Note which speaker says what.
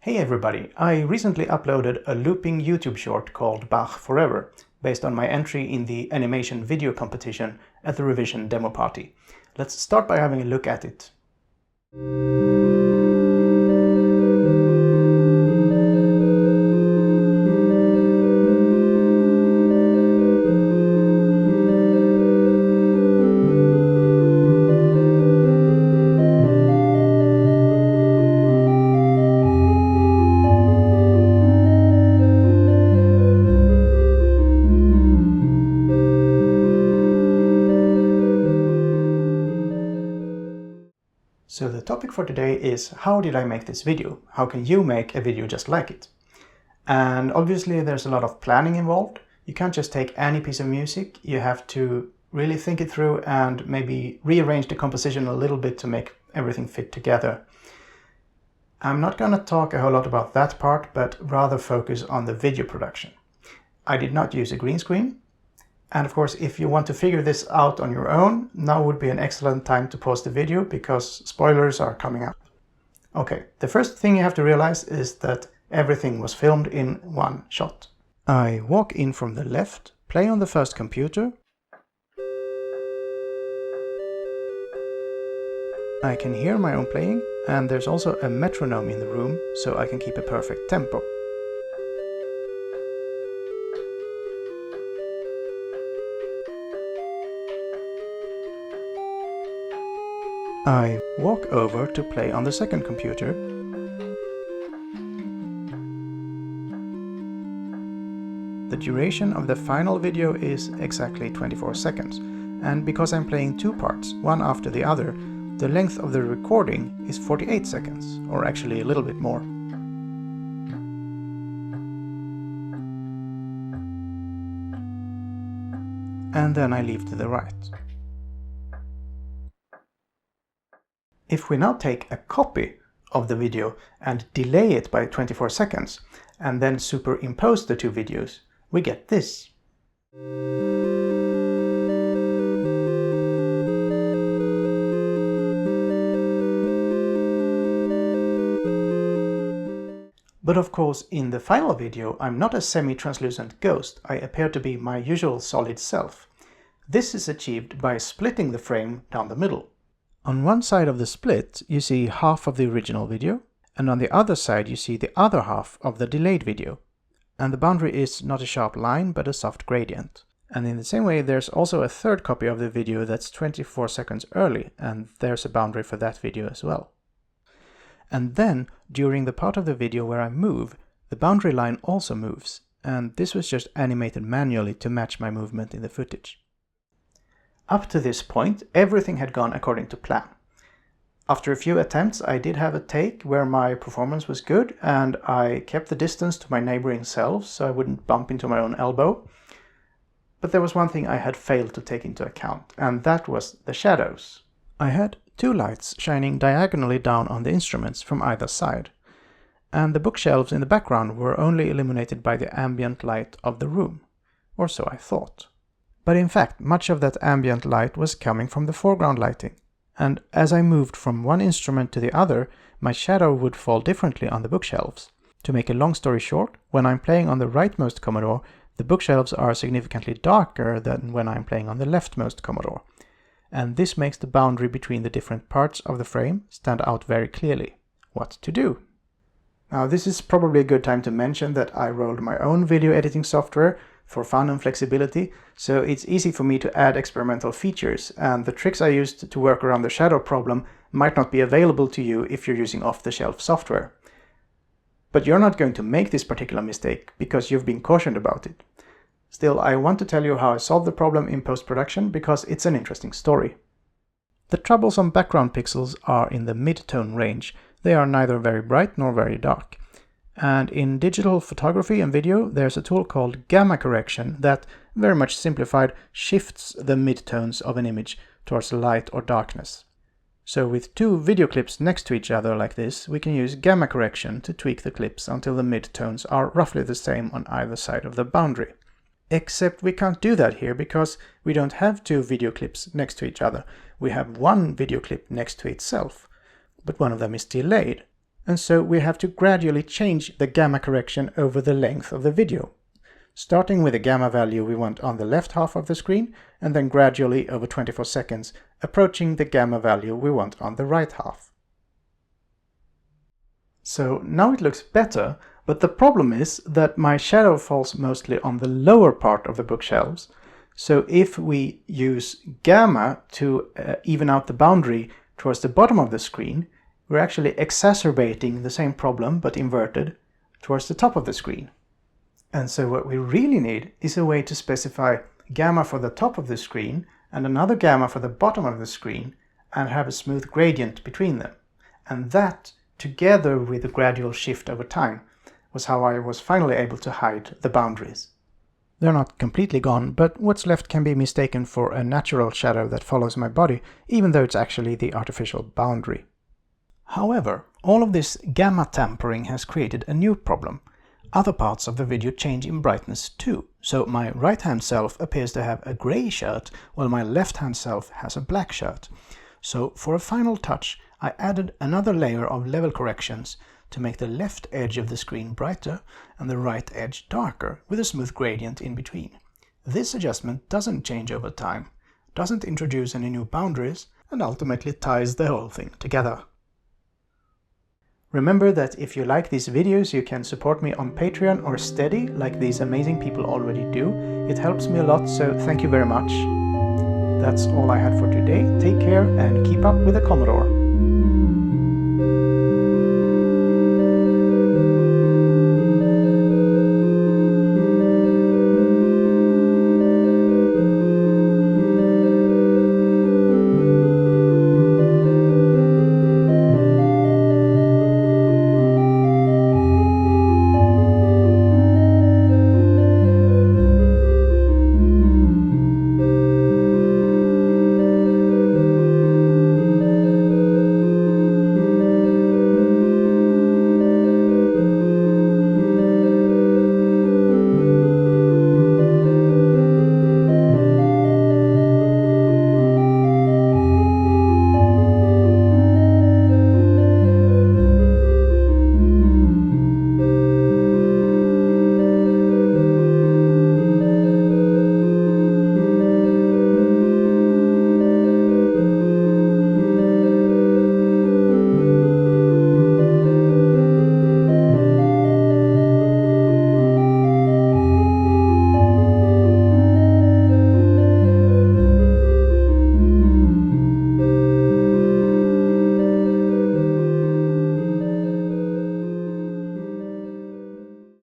Speaker 1: Hey everybody, I recently uploaded a looping YouTube short called Bach Forever, based on my entry in the animation video competition at the Revision demo party. Let's start by having a look at it. So the topic for today is how did I make this video? How can you make a video just like it? And obviously there's a lot of planning involved. You can't just take any piece of music. You have to really think it through and maybe rearrange the composition a little bit to make everything fit together. I'm not going to talk a whole lot about that part, but rather focus on the video production. I did not use a green screen. And of course, if you want to figure this out on your own, now would be an excellent time to pause the video because spoilers are coming up. Okay, the first thing you have to realize is that everything was filmed in one shot. I walk in from the left, play on the first computer. I can hear my own playing, and there's also a metronome in the room, so I can keep a perfect tempo. I walk over to play on the second computer. The duration of the final video is exactly 24 seconds, and because I'm playing two parts, one after the other, the length of the recording is 48 seconds, or actually a little bit more. And then I leave to the right. If we now take a copy of the video and delay it by 24 seconds, and then superimpose the two videos, we get this. But of course, in the final video, I'm not a semi-translucent ghost. I appear to be my usual solid self. This is achieved by splitting the frame down the middle. On one side of the split, you see half of the original video, and on the other side you see the other half of the delayed video. And the boundary is not a sharp line, but a soft gradient. And in the same way, there's also a third copy of the video that's 24 seconds early, and there's a boundary for that video as well. And then, during the part of the video where I move, the boundary line also moves, and this was just animated manually to match my movement in the footage. Up to this point, everything had gone according to plan. After a few attempts, I did have a take where my performance was good and I kept the distance to my neighboring selves so I wouldn't bump into my own elbow. But there was one thing I had failed to take into account, and that was the shadows. I had two lights shining diagonally down on the instruments from either side, and the bookshelves in the background were only illuminated by the ambient light of the room, or so I thought. But in fact, much of that ambient light was coming from the foreground lighting, and as I moved from one instrument to the other, my shadow would fall differently on the bookshelves. To make a long story short, when I'm playing on the rightmost Commodore, the bookshelves are significantly darker than when I'm playing on the leftmost Commodore, and this makes the boundary between the different parts of the frame stand out very clearly. What to do? Now, this is probably a good time to mention that I rolled my own video editing software for fun and flexibility, so it's easy for me to add experimental features, and the tricks I used to work around the shadow problem might not be available to you if you're using off-the-shelf software. But you're not going to make this particular mistake because you've been cautioned about it. Still, I want to tell you how I solved the problem in post-production because it's an interesting story. The troublesome background pixels are in the mid-tone range. They are neither very bright nor very dark. And in digital photography and video, there's a tool called gamma correction that, very much simplified, shifts the midtones of an image towards light or darkness. So with two video clips next to each other like this, we can use gamma correction to tweak the clips until the midtones are roughly the same on either side of the boundary. Except we can't do that here because we don't have two video clips next to each other. We have one video clip next to itself, but one of them is delayed. and so we have to gradually change the gamma correction over the length of the video, starting with the gamma value we want on the left half of the screen, and then gradually over 24 seconds approaching the gamma value we want on the right half. So now it looks better, but the problem is that my shadow falls mostly on the lower part of the bookshelves. So if we use gamma to even out the boundary towards the bottom of the screen, we're actually exacerbating the same problem, but inverted, towards the top of the screen. And so what we really need is a way to specify gamma for the top of the screen and another gamma for the bottom of the screen and have a smooth gradient between them. And that, together with a gradual shift over time, was how I was finally able to hide the boundaries. They're not completely gone, but what's left can be mistaken for a natural shadow that follows my body, even though it's actually the artificial boundary. However, all of this gamma tampering has created a new problem. Other parts of the video change in brightness too, so my right-hand self appears to have a grey shirt, while my left-hand self has a black shirt. So for a final touch, I added another layer of level corrections to make the left edge of the screen brighter and the right edge darker, with a smooth gradient in between. This adjustment doesn't change over time, doesn't introduce any new boundaries, and ultimately ties the whole thing together. Remember that if you like these videos, you can support me on Patreon or Steady, like these amazing people already do. It helps me a lot, so thank you very much. That's all I had for today. Take care and keep up with the Commodore.